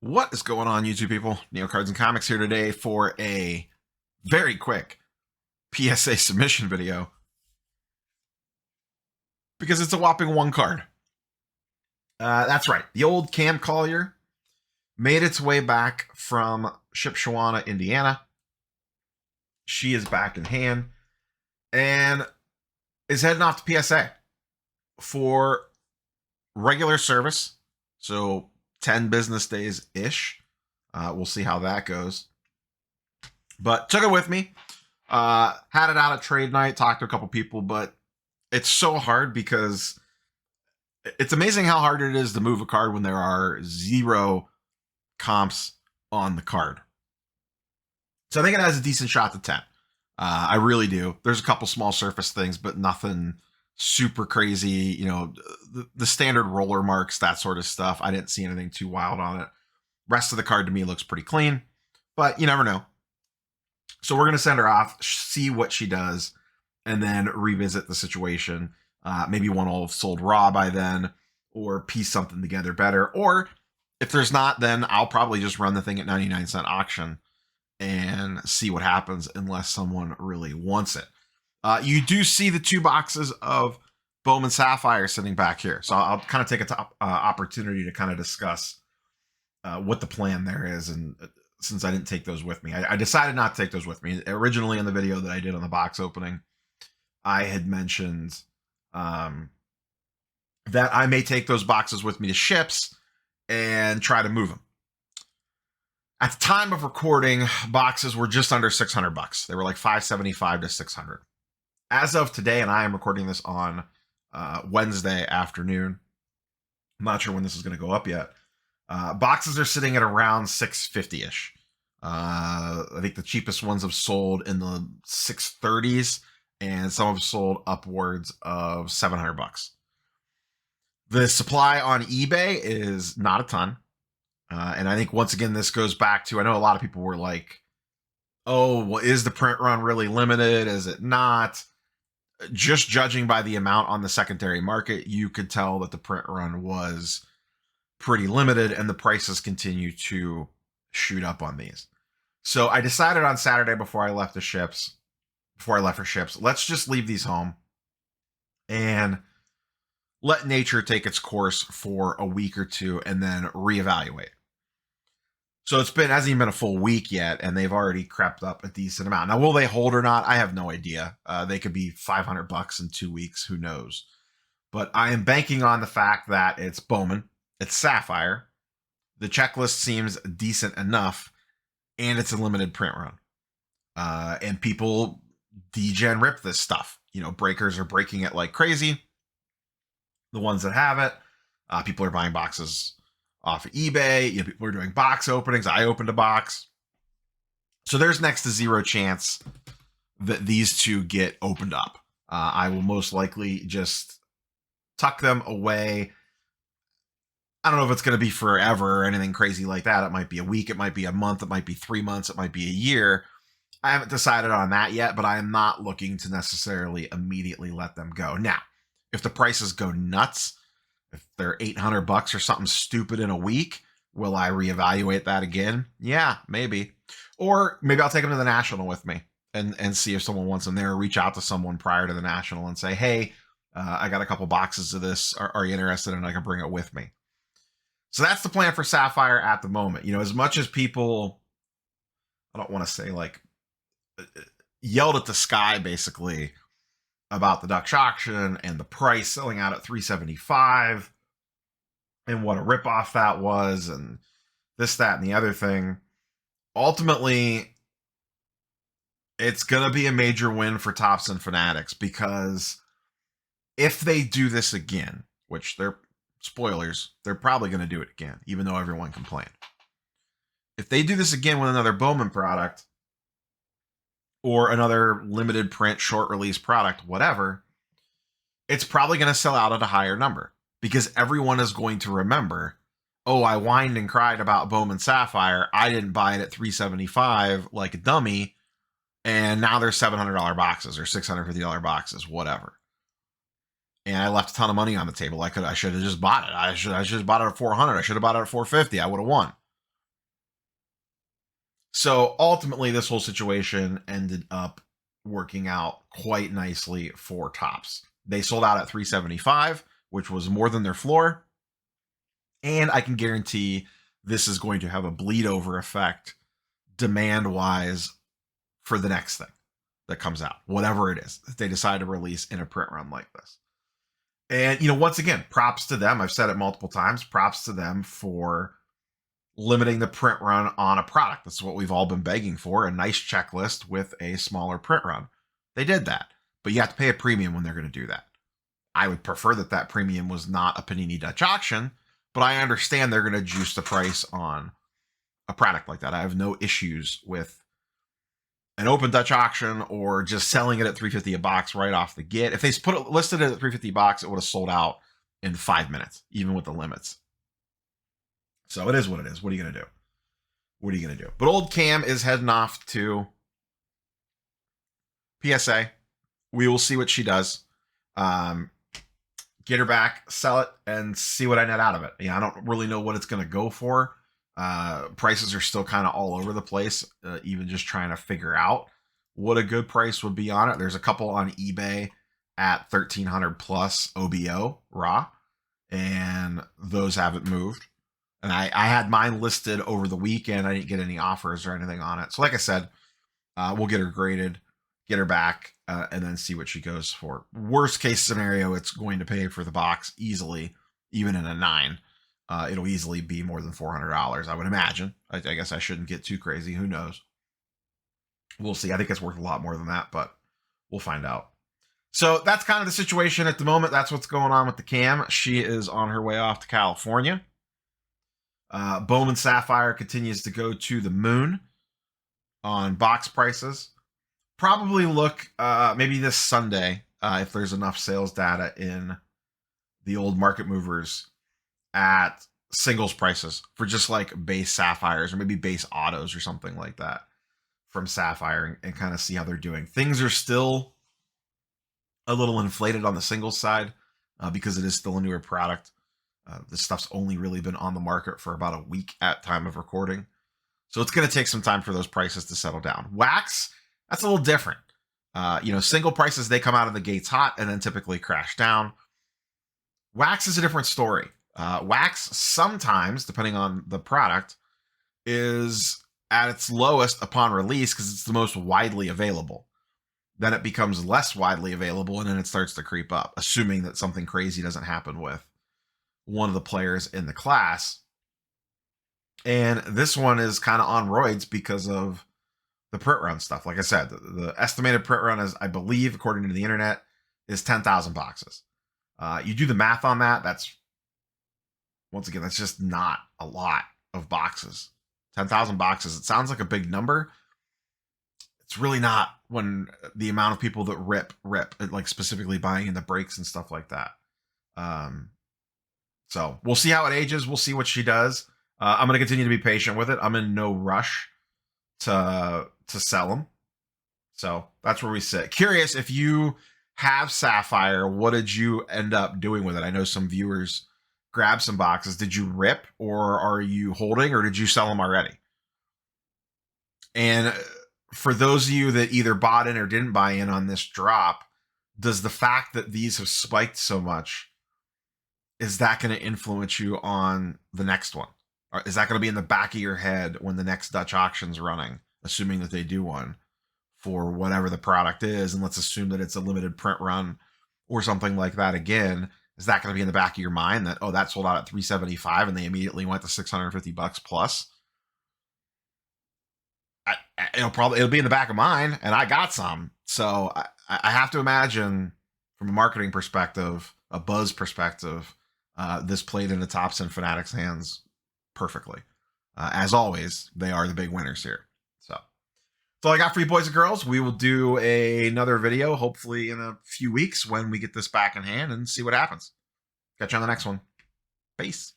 What is going on, YouTube people? Neo Cards and Comics here today for a very quick PSA submission video because it's a whopping one card. That's right. The old Cam Collier made its way back from Shipshewana, Indiana. She is back in hand and is heading off to PSA for regular service. So 10 business days-ish. We'll see how that goes. But took it with me. Had it out at trade night, talked to a couple people, but it's so hard because it's amazing how hard it is to move a card when there are 0 comps on the card. So I think it has a decent shot to 10. I really do. There's a couple small surface things, but nothing super crazy, you know, the standard roller marks, that sort of stuff. I didn't see anything too wild on it. Rest of the card to me looks pretty clean, but you never know. So we're going to send her off, see what she does, and then revisit the situation. Maybe one will have sold raw by then, or piece something together better. Or if there's not, then I'll probably just run the thing at 99-cent auction and see what happens unless someone really wants it. You do see the 2 boxes of Bowman Sapphire sitting back here. So I'll kind of take a opportunity to kind of discuss what the plan there is. And since I didn't take those with me, I decided not to take those with me. Originally in the video that I did on the box opening, I had mentioned that I may take those boxes with me to ships and try to move them. At the time of recording, boxes were just under 600 bucks. They were like 575 to 600. As of today, and I am recording this on Wednesday afternoon, I'm not sure when this is going to go up yet, boxes are sitting at around 650-ish. I think the cheapest ones have sold in the 630s, and some have sold upwards of 700 bucks. The supply on eBay is not a ton. And I think, once again, this goes back to, I know a lot of people were like, oh, well, is the print run really limited? Is it not? Just judging by the amount on the secondary market, you could tell that the print run was pretty limited, and the prices continue to shoot up on these. So I decided on Saturday before I left for ships, let's just leave these home and let nature take its course for a week or two and then reevaluate. So hasn't even been a full week yet, and they've already crept up a decent amount. Now, will they hold or not? I have no idea. They could be 500 bucks in 2 weeks. Who knows? But I am banking on the fact that it's Bowman, it's Sapphire, the checklist seems decent enough, and it's a limited print run. And people degen rip this stuff. You know, breakers are breaking it like crazy. The ones that have it, people are buying boxes off of eBay. You know, people are doing box openings. I opened a box. So there's next to 0 chance that these 2 get opened up. I will most likely just tuck them away. I don't know if it's going to be forever or anything crazy like that. It might be a week. It might be a month. It might be 3 months. It might be a year. I haven't decided on that yet, but I am not looking to necessarily immediately let them go. Now, if the prices go nuts, if they're 800 bucks or something stupid in a week, will I reevaluate that again? Yeah, maybe. Or maybe I'll take them to the National with me and see if someone wants them there, or reach out to someone prior to the National and say, hey, I got a couple boxes of this. Are you interested? And I can bring it with me. So that's the plan for Sapphire at the moment. You know, as much as people, I don't want to say like yelled at the sky basically about the Dutch auction and the price selling out at $375 and what a ripoff that was, and this, that, and the other thing. Ultimately, it's going to be a major win for Topps and Fanatics, because if they do this again, which they're spoilers, they're probably going to do it again, even though everyone complained. If they do this again with another Bowman product, or another limited print, short release product, whatever, it's probably going to sell out at a higher number, because everyone is going to remember, oh, I whined and cried about Bowman Sapphire. I didn't buy it at $375 like a dummy, and now they're $700 boxes or $650 boxes, whatever. And I left a ton of money on the table. I should have just bought it. I should have bought it at $400. I should have bought it at $450. I would have won. So ultimately, this whole situation ended up working out quite nicely for Topps. They sold out at 375, which was more than their floor. And I can guarantee this is going to have a bleed over effect demand wise for the next thing that comes out, whatever it is that they decide to release in a print run like this. And, once again, props to them. I've said it multiple times. Props to them for limiting the print run on a product. That's what we've all been begging for, a nice checklist with a smaller print run. They did that, but you have to pay a premium when they're going to do that. I would prefer that premium was not a Panini Dutch auction, but I understand they're going to juice the price on a product like that. I have no issues with an open Dutch auction or just selling it at $350 a box right off the get. If they listed it at $350 a box, it would have sold out in 5 minutes, even with the limits. So it is what it is. What are you going to do? What are you going to do? But old Cam is heading off to PSA. We will see what she does. Get her back, sell it, and see what I net out of it. I don't really know what it's going to go for. Prices are still kind of all over the place, even just trying to figure out what a good price would be on it. There's a couple on eBay at 1,300 plus OBO raw, and those haven't moved. And I had mine listed over the weekend. I didn't get any offers or anything on it. So like I said, we'll get her graded, get her back, and then see what she goes for. Worst case scenario, it's going to pay for the box easily, even in a 9. It'll easily be more than $400, I would imagine. I guess I shouldn't get too crazy. Who knows? We'll see. I think it's worth a lot more than that, but we'll find out. So that's kind of the situation at the moment. That's what's going on with the Cam. She is on her way off to California. Bowman Sapphire continues to go to the moon on box prices. Probably look maybe this Sunday, if there's enough sales data in the old market movers, at singles prices for just like base sapphires or maybe base autos or something like that from Sapphire, and kind of see how they're doing. Things are still a little inflated on the singles side because it is still a newer product. This stuff's only really been on the market for about a week at time of recording. So it's going to take some time for those prices to settle down. Wax, that's a little different. Single prices, they come out of the gates hot and then typically crash down. Wax is a different story. Wax sometimes, depending on the product, is at its lowest upon release because it's the most widely available. Then it becomes less widely available and then it starts to creep up, assuming that something crazy doesn't happen with one of the players in the class. And this one is kind of on roids because of the print run stuff. Like I said, the estimated print run is, I believe, according to the internet, is 10,000 boxes. You do the math on that. That's just not a lot of boxes. 10,000 boxes. It sounds like a big number. It's really not when the amount of people that rip, like specifically buying in the breaks and stuff like that. So we'll see how it ages. We'll see what she does. I'm going to continue to be patient with it. I'm in no rush to sell them. So that's where we sit. Curious, if you have Sapphire, what did you end up doing with it? I know some viewers grabbed some boxes. Did you rip, or are you holding, or did you sell them already? And for those of you that either bought in or didn't buy in on this drop, does the fact that these have spiked so much, is that going to influence you on the next one? Or is that going to be in the back of your head when the next Dutch auction's running, assuming that they do one for whatever the product is? And let's assume that it's a limited print run or something like that again. Is that going to be in the back of your mind that, that sold out at $375 and they immediately went to $650 plus? It'll be in the back of mine, and I got some. So I have to imagine, from a marketing perspective, a buzz perspective, this played into Topps and Fanatics' hands perfectly. As always, they are the big winners here. So that's all I got for you, boys and girls. We will do another video, hopefully in a few weeks, when we get this back in hand and see what happens. Catch you on the next one. Peace.